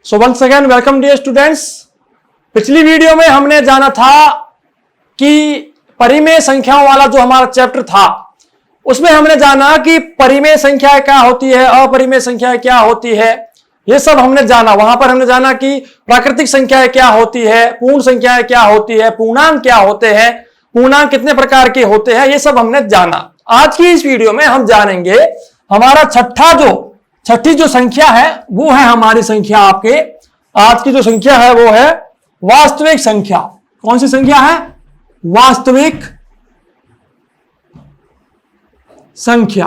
सो once again welcome dear students. पिछली video में हमने जाना था कि परिमेय संख्याओं वाला जो हमारा चैप्टर था उसमें हमने जाना कि परिमेय संख्या क्या होती है, अपरिमेय संख्या क्या होती है, ये सब हमने जाना। वहां पर हमने जाना कि प्राकृतिक संख्याएं क्या होती है, पूर्ण संख्याएं क्या होती है, पूर्णांक क्या होते हैं, पूर्णांक कितने प्रकार के होते हैं, ये सब हमने जाना। आज की इस वीडियो में हम जानेंगे हमारा छठी जो संख्या है वो है हमारी संख्या। आपके आज की जो संख्या है वो है वास्तविक संख्या। कौन सी संख्या है? वास्तविक संख्या।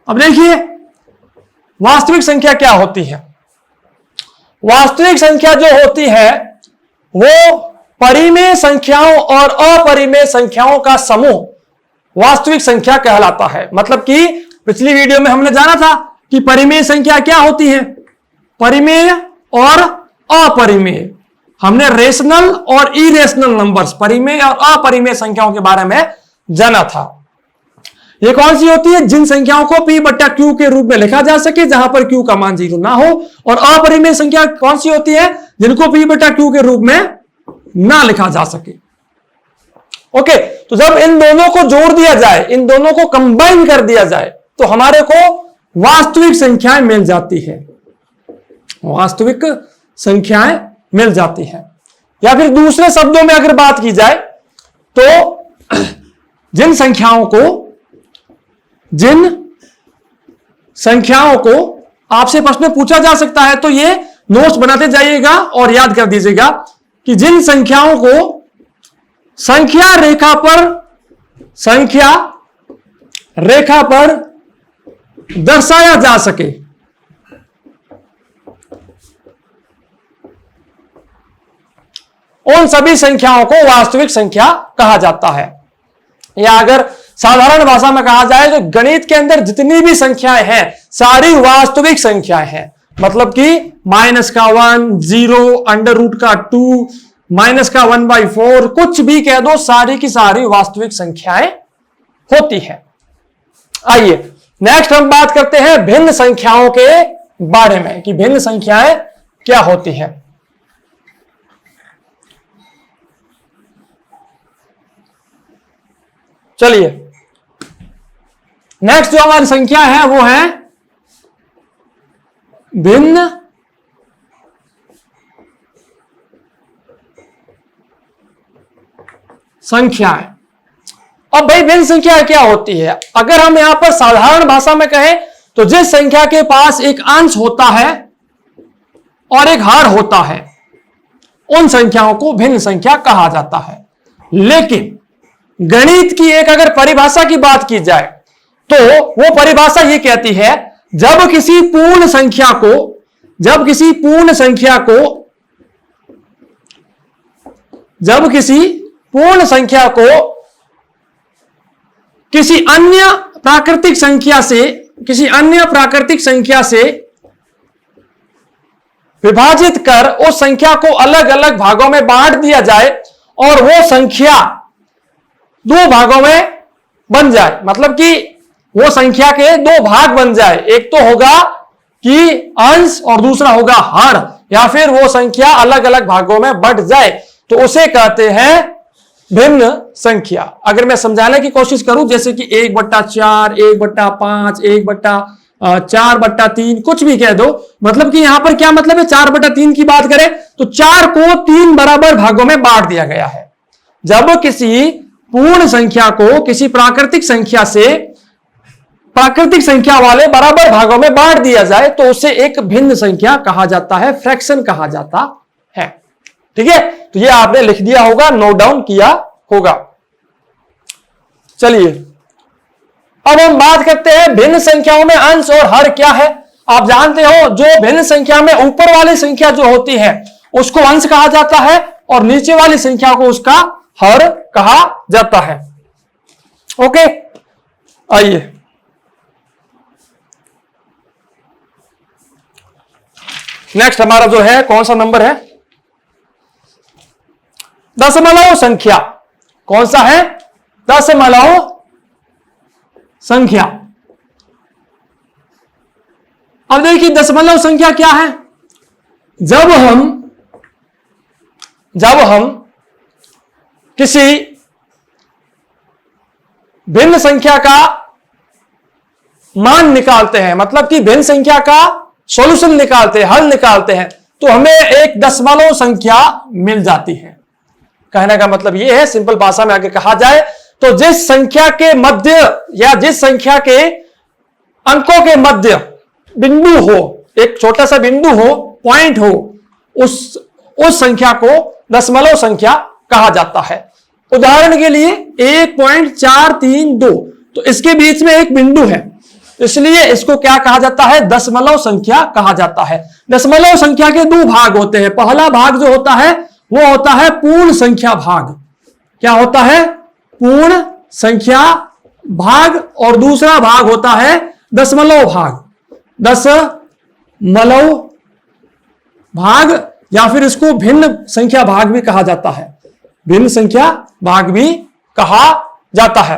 अब देखिए वास्तविक संख्या क्या होती है। वास्तविक संख्या जो होती है वो परिमेय संख्याओं और अपरिमेय संख्याओं का समूह वास्तविक संख्या कहलाता है। मतलब कि पिछली वीडियो में हमने जाना था कि परिमेय संख्या क्या होती है, परिमेय और अपरिमेय। हमने रेशनल और इरेशनल नंबर्स, परिमेय और अपरिमेय संख्याओं के बारे में जाना था। ये कौन सी होती है? जिन संख्याओं को P बट्टा Q के रूप में लिखा जा सके जहां पर Q का मान 0 ना हो। और अपरिमेय संख्या कौन सी होती है? जिनको P बट्टा Q के रूप में ना लिखा जा सके। ओके, तो जब इन दोनों को जोड़ दिया जाए, इन दोनों को कंबाइन कर दिया जाए तो हमारे को वास्तविक संख्याएं मिल जाती है। वास्तविक संख्याएं मिल जाती हैं। या फिर दूसरे शब्दों में अगर बात की जाए तो जिन संख्याओं को आपसे प्रश्न पूछा जा सकता है तो ये नोट्स बनाते जाइएगा और याद कर दीजिएगा कि जिन संख्याओं को संख्या रेखा पर दर्शाया जा सके, उन सभी संख्याओं को वास्तविक संख्या कहा जाता है। या अगर साधारण भाषा में कहा जाए तो गणित के अंदर जितनी भी संख्याएं हैं सारी वास्तविक संख्याएं हैं। मतलब कि -1, 0, √2, -1/4, कुछ भी कह दो, सारी की सारी वास्तविक संख्याएं होती है। आइए नेक्स्ट हम बात करते हैं भिन्न संख्याओं के बारे में कि भिन्न संख्याएं क्या होती हैं। चलिए नेक्स्ट जो हमारी संख्या है वो है भिन्न संख्याएं। अब भाई भिन्न संख्या क्या होती है? अगर हम यहां पर साधारण भाषा में कहें तो जिस संख्या के पास एक अंश होता है और एक हर होता है उन संख्याओं को भिन्न संख्या कहा जाता है। लेकिन गणित की एक अगर परिभाषा की बात की जाए तो वो परिभाषा ये कहती है जब किसी पूर्ण संख्या को किसी अन्य प्राकृतिक संख्या से विभाजित कर उस संख्या को अलग अलग भागों में बांट दिया जाए और वो संख्या दो भागों में बन जाए। मतलब कि वो संख्या के दो भाग बन जाए, एक तो होगा कि अंश और दूसरा होगा हर, या फिर वो संख्या अलग अलग भागों में बंट जाए तो उसे कहते हैं भिन्न संख्या। अगर मैं समझाने की कोशिश करूं जैसे कि 1/4, 1/5, 1/4/3, कुछ भी कह दो, मतलब कि यहां पर क्या मतलब है? 4/3 की बात करें तो 4 को 3 बराबर भागों में बांट दिया गया है। जब किसी पूर्ण संख्या को किसी प्राकृतिक संख्या वाले बराबर भागों में बांट दिया जाए तो उसे एक भिन्न संख्या कहा जाता है, फ्रैक्शन कहा जाता है। ठीक है, तो ये आपने लिख दिया होगा, नोट डाउन किया होगा। चलिए अब हम बात करते हैं भिन्न संख्याओं में अंश और हर क्या है। आप जानते हो जो भिन्न संख्या में ऊपर वाली संख्या जो होती है उसको अंश कहा जाता है और नीचे वाली संख्या को उसका हर कहा जाता है। ओके, आइए नेक्स्ट हमारा जो है कौन सा नंबर है? दशमलव संख्या। कौन सा है? दशमलव संख्या। अब देखिए दशमलव संख्या क्या है। जब हम किसी भिन्न संख्या का मान निकालते हैं, मतलब कि भिन्न संख्या का सॉल्यूशन निकालते हैं, हल निकालते हैं, तो हमें एक दशमलव संख्या मिल जाती है। कहने का मतलब यह है, सिंपल भाषा में अगर कहा जाए तो जिस संख्या के मध्य या जिस संख्या के अंकों के मध्य बिंदु हो, एक छोटा सा बिंदु हो, पॉइंट हो, उस संख्या को दशमलव संख्या कहा जाता है। उदाहरण के लिए 1.432, तो इसके बीच में एक बिंदु है, इसलिए इसको क्या कहा जाता है? दशमलव संख्या कहा जाता है। दशमलव संख्या के दो भाग होते हैं। पहला भाग जो होता है वो होता है पूर्ण संख्या भाग। क्या होता है? पूर्ण संख्या भाग। और दूसरा भाग होता है दशमलव भाग। दशमलव भाग या फिर इसको भिन्न संख्या भाग भी कहा जाता है। भिन्न संख्या भाग भी कहा जाता है।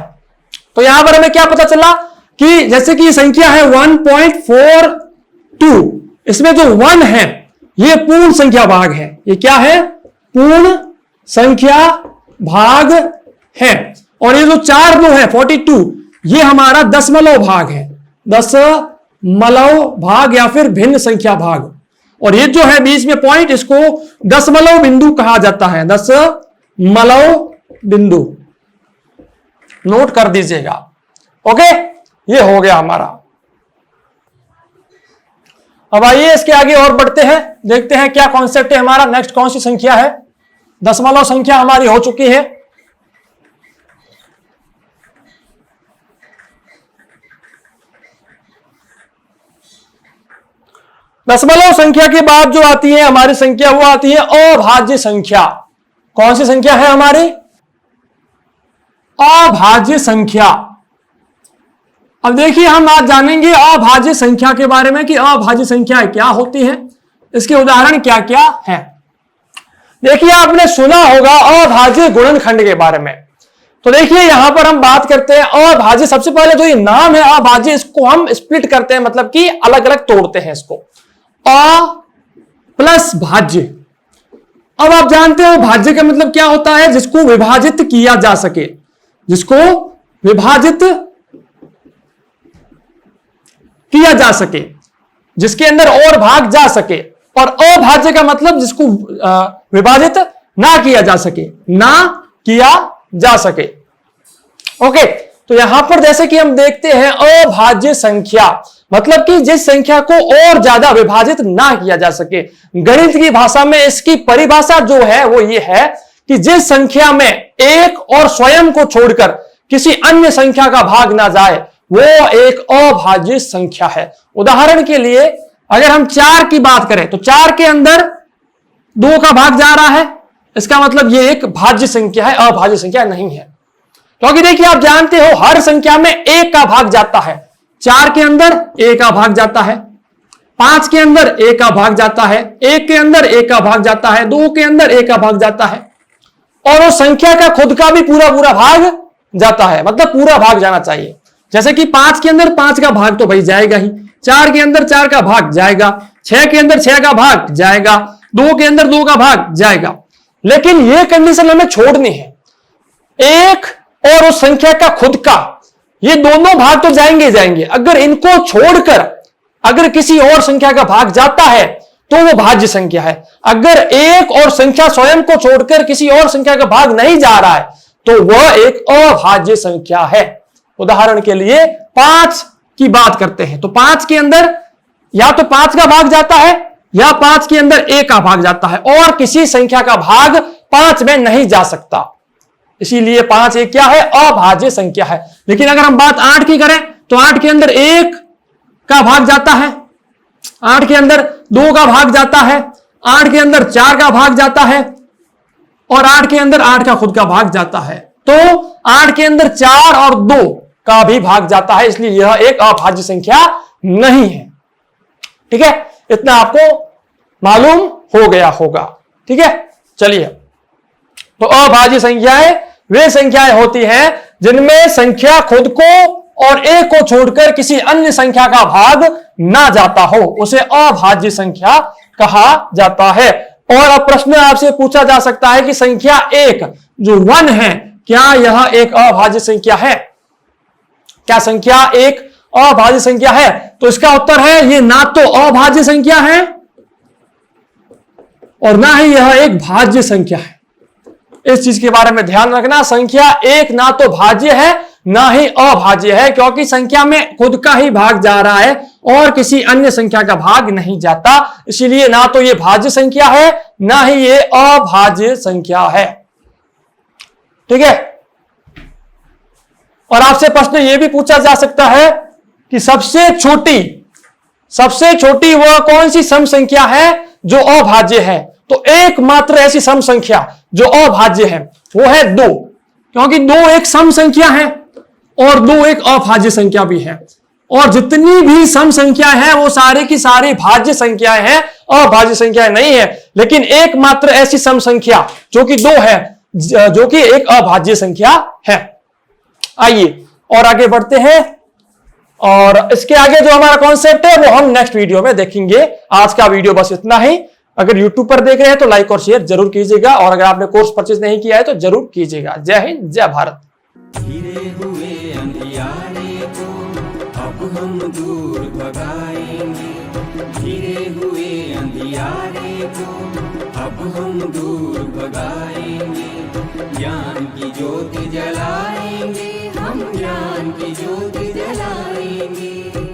तो यहां पर हमें क्या पता चला कि जैसे कि संख्या है 1.42, इसमें जो 1 है ये पूर्ण संख्या भाग है। ये क्या है? पूर्ण संख्या भाग है। और ये जो 4 जो है 42, ये हमारा दशमलव भाग है। दशमलव भाग या फिर भिन्न संख्या भाग। और ये जो है बीच में पॉइंट, इसको दशमलव बिंदु कहा जाता है। दशमलव बिंदु नोट कर दीजिएगा। ओके, ये हो गया हमारा। अब आइए इसके आगे और बढ़ते हैं, देखते हैं क्या कॉन्सेप्ट है हमारा। नेक्स्ट कौन सी संख्या है? दशमलव संख्या हमारी हो चुकी है। दशमलव संख्या के बाद जो आती है हमारी संख्या, वो आती है अभाज्य संख्या। कौन सी संख्या है हमारी? अभाज्य संख्या। अब देखिए, हम आज जानेंगे अभाज्य संख्या के बारे में कि अभाज्य संख्याएं क्या होती हैं, इसके उदाहरण क्या क्या हैं। देखिए, आपने सुना होगा अभाज्य गुणनखंड के बारे में। तो देखिए, यहां पर हम बात करते हैं अभाज्य। सबसे पहले जो ये नाम है अभाज्य, इसको हम स्प्लिट करते हैं, मतलब कि अलग अलग तोड़ते हैं इसको। अ प्लस भाज्य। अब आप जानते हो भाज्य का मतलब क्या होता है? जिसको विभाजित किया जा सके, जिसको विभाजित किया जा सके, जिसके अंदर और भाग जा सके। और अभाज्य का मतलब जिसको विभाजित ना किया जा सके, ना किया जा सके। ओके, तो यहां पर जैसे कि हम देखते हैं अभाज्य संख्या मतलब कि जिस संख्या को और ज्यादा विभाजित ना किया जा सके। गणित की भाषा में इसकी परिभाषा जो है वो ये है कि जिस संख्या में एक और स्वयं को छोड़कर किसी अन्य संख्या का भाग ना जाए, वो एक अभाज्य संख्या है। उदाहरण के लिए अगर हम 4 की बात करें तो 4 के अंदर 2 का भाग जा रहा है, इसका मतलब ये एक भाज्य संख्या है, अभाज्य संख्या नहीं है। क्योंकि देखिए, आप जानते हो हर संख्या में 1 का भाग जाता है। 4 के अंदर 1 का भाग जाता है, 5 के अंदर 1 का भाग जाता है, 1 के अंदर 1 का भाग जाता है, 2 के अंदर 1 का भाग जाता है, और वो संख्या का खुद का भी पूरा पूरा भाग जाता है, मतलब पूरा भाग जाना चाहिए। जैसे कि 5 के अंदर 5 का भाग तो भाई जाएगा ही, 4 के अंदर 4 का भाग जाएगा, 6 के अंदर 6 का भाग जाएगा, 2 के अंदर 2 का भाग जाएगा। लेकिन यह कंडीशन हमें छोड़नी है, 1 और उस संख्या का खुद का, ये दोनों भाग तो जाएंगे जाएंगे। अगर इनको छोड़कर अगर किसी और संख्या का भाग जाता है तो वो भाज्य संख्या है। अगर एक और संख्या स्वयं को छोड़कर किसी और संख्या का भाग नहीं जा रहा है तो वह एक अभाज्य संख्या है। उदाहरण के लिए 5 की बात करते हैं तो 5 के अंदर या तो 5 का भाग जाता है या 5 के अंदर 1 का भाग जाता है, और किसी संख्या का भाग 5 में नहीं जा सकता। इसीलिए 5 एक क्या है? अभाज्य संख्या है। लेकिन अगर हम बात 8 की करें तो 8 के अंदर 1 का भाग जाता है, 8 के अंदर 2 का भाग जाता है, 8 के अंदर 4 का भाग जाता है, और 8 के अंदर 8 का खुद का भाग जाता है। तो 8 के अंदर 4 और 2 का भी भाग जाता है, इसलिए यह एक अभाज्य संख्या नहीं है। ठीक है, इतना आपको मालूम हो गया होगा। ठीक है, चलिए। तो अभाज्य संख्याएं वे संख्याएं होती हैं जिनमें संख्या खुद को और एक को छोड़कर किसी अन्य संख्या का भाग ना जाता हो, उसे अभाज्य संख्या कहा जाता है। और अब प्रश्न आपसे पूछा जा सकता है कि संख्या 1 जो 1 है, क्या यह एक अभाज्य संख्या है? क्या संख्या एक अभाज्य संख्या है? तो इसका उत्तर है ये ना तो अभाज्य संख्या है और ना ही यह एक भाज्य संख्या है। इस चीज के बारे में ध्यान रखना, संख्या 1 ना तो भाज्य है ना ही अभाज्य है, क्योंकि संख्या में खुद का ही भाग जा रहा है और किसी अन्य संख्या का भाग नहीं जाता। इसीलिए ना तो ये भाज्य संख्या है ना ही ये अभाज्य संख्या है। ठीक है। और आपसे प्रश्न यह भी पूछा जा सकता है कि सबसे छोटी वह कौन सी सम संख्या है जो अभाज्य है? तो एकमात्र ऐसी सम संख्या जो अभाज्य है वो है 2, क्योंकि 2 एक सम संख्या है और 2 एक अभाज्य संख्या भी है। और जितनी भी सम संख्या है वो सारी की सारी भाज्य संख्याएं हैं, अभाज्य संख्याएं नहीं है। लेकिन एकमात्र ऐसी सम संख्या जो कि 2 है, जो कि एक अभाज्य संख्या है। आइए और आगे बढ़ते हैं, और इसके आगे जो हमारा कॉन्सेप्ट है वो हम नेक्स्ट वीडियो में देखेंगे। आज का वीडियो बस इतना ही। अगर YouTube पर देख रहे हैं तो लाइक और शेयर जरूर कीजिएगा, और अगर आपने कोर्स परचेज नहीं किया है तो जरूर कीजिएगा। जय हिंद, जय भारत। घिरे हुए अंधियारे को अब हम दूर भगाएंगे, घिरे हुए अंधियारे को अब हम दूर भगाएंगे, ज्ञान की ज्योति जलाएंगे, हम ज्ञान की ज्योति जलाएंगे।